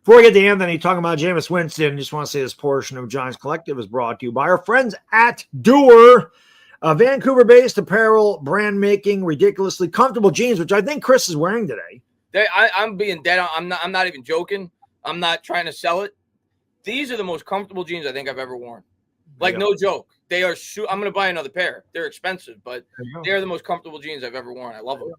Before we get to Anthony talking about Jameis Winston, I just want to say this portion of Giants Collective is brought to you by our friends at Doer, Vancouver-based apparel, brand making, ridiculously comfortable jeans, which I think Chris is wearing today. I'm being dead. I'm not even joking. I'm not trying to sell it. These are the most comfortable jeans I think I've ever worn. Like, no joke. They are. I'm going to buy another pair. They're expensive, but they're the most comfortable jeans I've ever worn. I love them.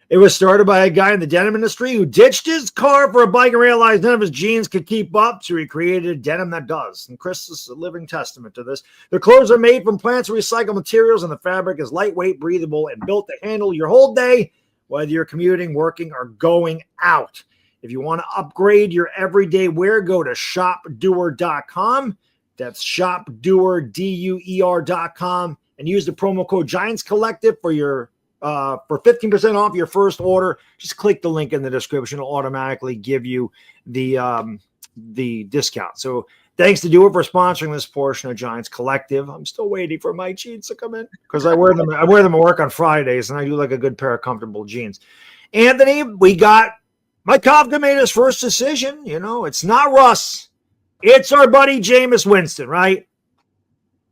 It was started by a guy in the denim industry who ditched his car for a bike and realized none of his jeans could keep up, so he created a denim that does. And Chris is a living testament to this. Their clothes are made from plants and recycled materials, and the fabric is lightweight, breathable, and built to handle your whole day, whether you're commuting, working, or going out. If you want to upgrade your everyday wear, go to shopdoer.com. That's shopdoer.com, and use the promo code Giants Collective for 15% off your first order. Just click the link in the description. It'll automatically give you the discount. So thanks to Doer for sponsoring this portion of Giants Collective. I'm still waiting for my jeans to come in because I wear them at work on Fridays, and I do like a good pair of comfortable jeans. Anthony, Mike Kafka made his first decision. You know, it's not Russ. It's our buddy Jameis Winston, right?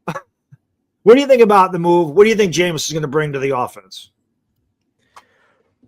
What do you think about the move? What do you think Jameis is going to bring to the offense?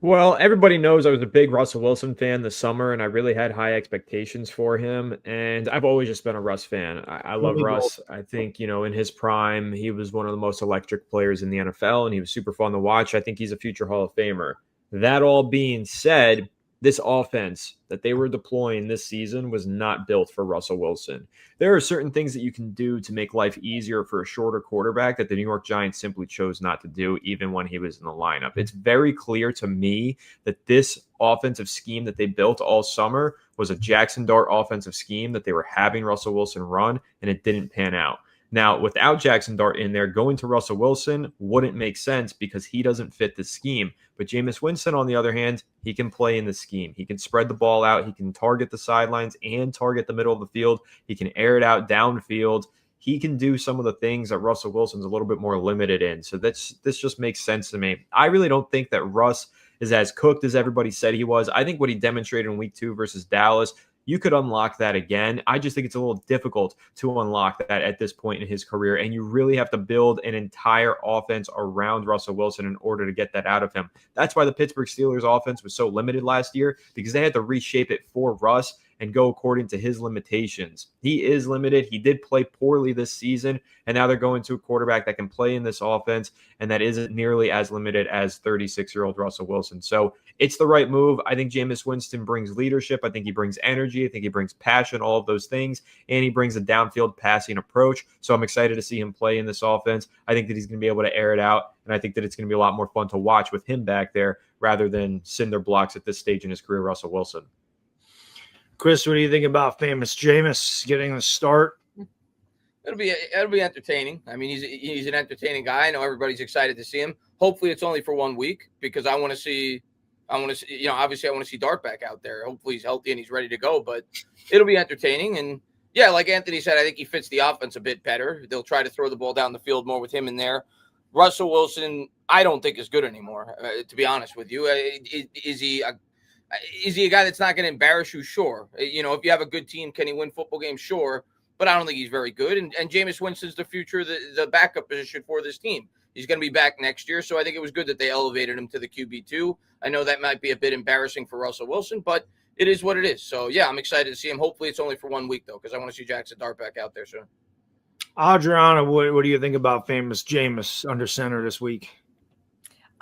Well, everybody knows I was a big Russell Wilson fan this summer, and I really had high expectations for him. And I've always just been a Russ fan. I love Russ. I think, in his prime, he was one of the most electric players in the NFL, and he was super fun to watch. I think he's a future Hall of Famer. That all being said, this offense that they were deploying this season was not built for Russell Wilson. There are certain things that you can do to make life easier for a shorter quarterback that the New York Giants simply chose not to do, even when he was in the lineup. It's very clear to me that this offensive scheme that they built all summer was a Jackson Dart offensive scheme that they were having Russell Wilson run, and it didn't pan out. Now, without Jackson Dart in there, going to Russell Wilson wouldn't make sense because he doesn't fit the scheme. But Jameis Winston, on the other hand, he can play in the scheme. He can spread the ball out. He can target the sidelines and target the middle of the field. He can air it out downfield. He can do some of the things that Russell Wilson's a little bit more limited in. So this just makes sense to me. I really don't think that Russ is as cooked as everybody said he was. I think what he demonstrated in week 2 versus Dallas, you could unlock that again. I just think it's a little difficult to unlock that at this point in his career, and you really have to build an entire offense around Russell Wilson in order to get that out of him. That's why the Pittsburgh Steelers offense was so limited last year, because they had to reshape it for Russ and go according to his limitations. He is limited. He did play poorly this season, and now they're going to a quarterback that can play in this offense and that isn't nearly as limited as 36-year-old Russell Wilson. So it's the right move. I think Jameis Winston brings leadership. I think he brings energy. I think he brings passion, all of those things, and he brings a downfield passing approach. So I'm excited to see him play in this offense. I think that he's going to be able to air it out, and I think that it's going to be a lot more fun to watch with him back there rather than cinder blocks at this stage in his career, Russell Wilson. Chris, what do you think about famous Jameis getting the start? It'll be entertaining. I mean, he's an entertaining guy. I know everybody's excited to see him. Hopefully, it's only for 1 week because I want to see. Obviously, I want to see Dart back out there. Hopefully, he's healthy and he's ready to go. But it'll be entertaining. And yeah, like Anthony said, I think he fits the offense a bit better. They'll try to throw the ball down the field more with him in there. Russell Wilson, I don't think is good anymore. To be honest with you, is he a guy that's not going to embarrass you? Sure. If you have a good team, can he win football games? Sure. But I don't think he's very good. And Jameis Winston's the future, the backup position for this team. He's going to be back next year. So I think it was good that they elevated him to the QB2. I know that might be a bit embarrassing for Russell Wilson, but it is what it is. So, yeah, I'm excited to see him. Hopefully it's only for 1 week, though, because I want to see Jackson Dart back out there soon. Adriana, what do you think about famous Jameis under center this week?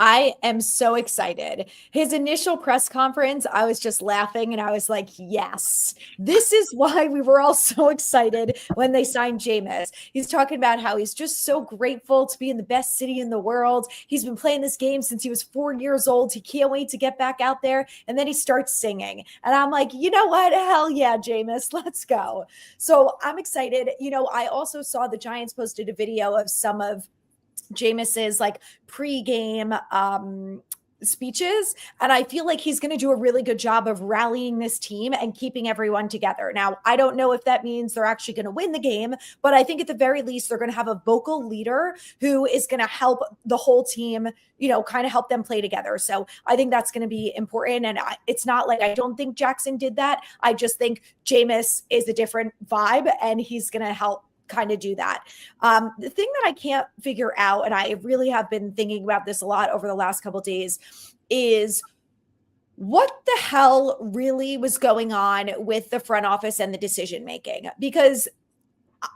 I am so excited. His initial press conference, I was just laughing and I was like, yes, this is why we were all so excited when they signed Jameis. He's talking about how he's just so grateful to be in the best city in the world. He's been playing this game since he was 4 years old. He can't wait to get back out there. And then he starts singing. And I'm like, you know what? Hell yeah, Jameis, let's go. So I'm excited. I also saw the Giants posted a video of some of Jameis's like pregame speeches. And I feel like he's going to do a really good job of rallying this team and keeping everyone together. Now, I don't know if that means they're actually going to win the game, but I think at the very least, they're going to have a vocal leader who is going to help the whole team, kind of help them play together. So I think that's going to be important. And it's not like I don't think Jackson did that. I just think Jameis is a different vibe and he's going to help kind of do that. The thing that I can't figure out, and I really have been thinking about this a lot over the last couple of days, is what the hell really was going on with the front office and the decision making? Because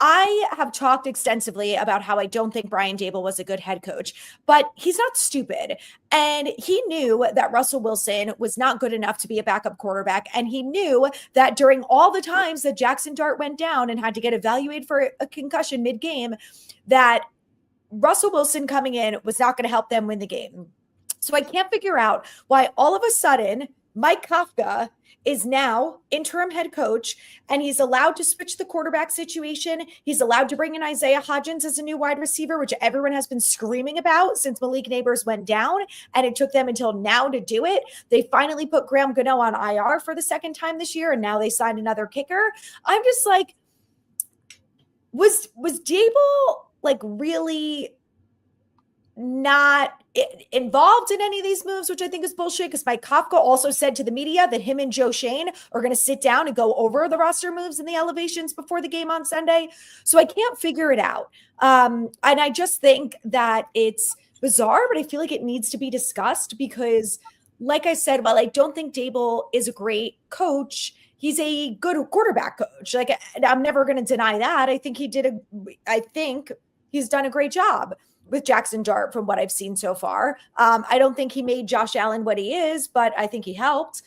I have talked extensively about how I don't think Brian Daboll was a good head coach, but he's not stupid. And he knew that Russell Wilson was not good enough to be a backup quarterback. And he knew that during all the times that Jackson Dart went down and had to get evaluated for a concussion mid-game, that Russell Wilson coming in was not going to help them win the game. So I can't figure out why all of a sudden Mike Kafka is now interim head coach, and he's allowed to switch the quarterback situation. He's allowed to bring in Isaiah Hodgins as a new wide receiver, which everyone has been screaming about since Malik Neighbors went down, and it took them until now to do it. They finally put Graham Gano on IR for the second time this year, and now they signed another kicker. I'm just like, was Daboll like really not involved in any of these moves, which I think is bullshit, because Mike Kafka also said to the media that him and Joe Shane are going to sit down and go over the roster moves and the elevations before the game on Sunday. So I can't figure it out. And I just think that it's bizarre, but I feel like it needs to be discussed because, like I said, while I don't think Daboll is a great coach, he's a good quarterback coach. Like, I'm never going to deny that. I think he's done a great job with Jackson Dart from what I've seen so far. I don't think he made Josh Allen what he is, but I think he helped.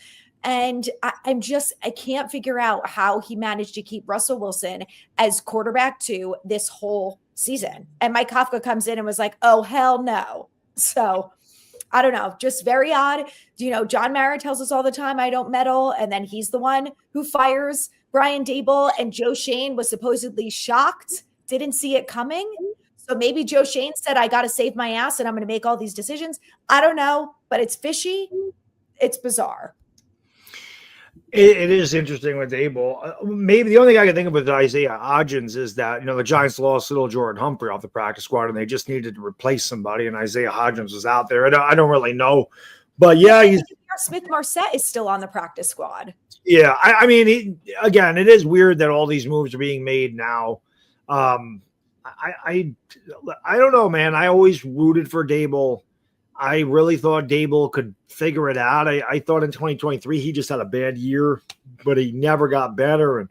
And I can't figure out how he managed to keep Russell Wilson as quarterback 2 this whole season. And Mike Kafka comes in and was like, oh, hell no. So I don't know, just very odd. John Mara tells us all the time, I don't meddle. And then he's the one who fires Brian Daboll, and Joe Shane was supposedly shocked, didn't see it coming. So maybe Joe Shane said, I got to save my ass and I'm going to make all these decisions. I don't know, but it's fishy. It's bizarre. It is interesting with Daboll. Maybe the only thing I can think of with Isaiah Hodgins is that, the Giants lost little Jordan Humphrey off the practice squad and they just needed to replace somebody, and Isaiah Hodgins was out there. I don't really know. But yeah, Smith Marset is still on the practice squad. Yeah. I mean, again, it is weird that all these moves are being made now. I don't know, man. I always rooted for Daboll. I really thought Daboll could figure it out. I thought in 2023 he just had a bad year, but he never got better. And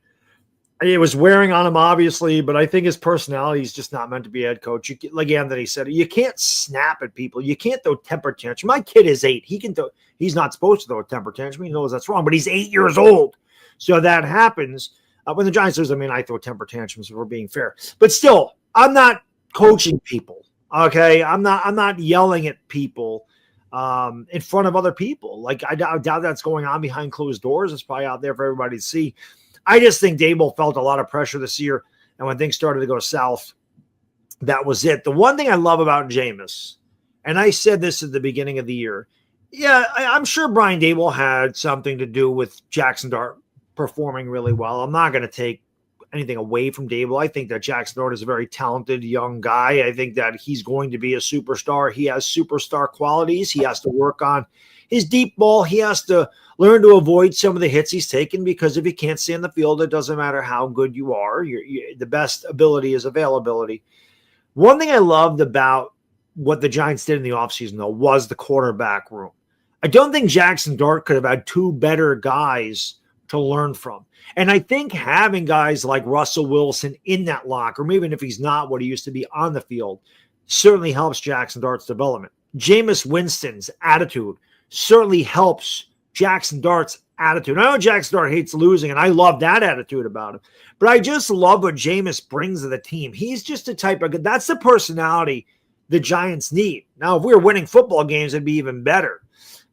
it was wearing on him, obviously, but I think his personality is just not meant to be a head coach. Like Anthony said, you can't snap at people. You can't throw temper tantrum. My kid is 8. He's not supposed to throw a temper tantrum. He knows that's wrong, but he's 8 years old. So that happens. When the Giants lose, I throw temper tantrums if we're being fair. But still, I'm not coaching people. Okay, I'm not yelling at people in front of other people. Like I doubt that's going on behind closed doors. It's probably out there for everybody to see. I just think Daboll felt a lot of pressure this year, and when things started to go south, that was it. The one thing I love about Jameis, and I said this at the beginning of the year, yeah, I'm sure Brian Daboll had something to do with Jackson Dart performing really well. I'm not going to take anything away from Daboll. I think that Jackson Dart is a very talented young guy. I think that he's going to be a superstar. He has superstar qualities. He has to work on his deep ball. He has to learn to avoid some of the hits he's taken, because if you can't stay in the field, it doesn't matter how good you are. The best ability is availability. One thing I loved about what the Giants did in the offseason, though, was the quarterback room. I don't think Jackson Dart could have had 2 better guys to learn from. And I think having guys like Russell Wilson in that locker room, even if he's not what he used to be on the field, certainly helps Jackson Dart's development. Jameis Winston's attitude certainly helps Jackson Dart's attitude. I know Jackson Dart hates losing, and I love that attitude about him. But I just love what Jameis brings to the team. He's just a type of – that's the personality the Giants need. Now, if we were winning football games, it'd be even better.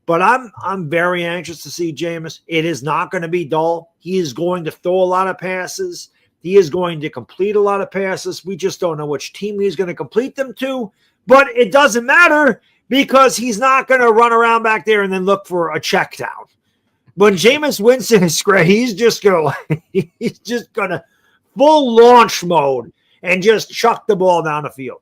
But I'm very anxious to see Jameis. It is not going to be dull. He is going to throw a lot of passes. He is going to complete a lot of passes. We just don't know which team he's going to complete them to. But it doesn't matter, because he's not going to run around back there and then look for a check down. When Jameis Winston is great, he's just going to full launch mode and just chuck the ball down the field.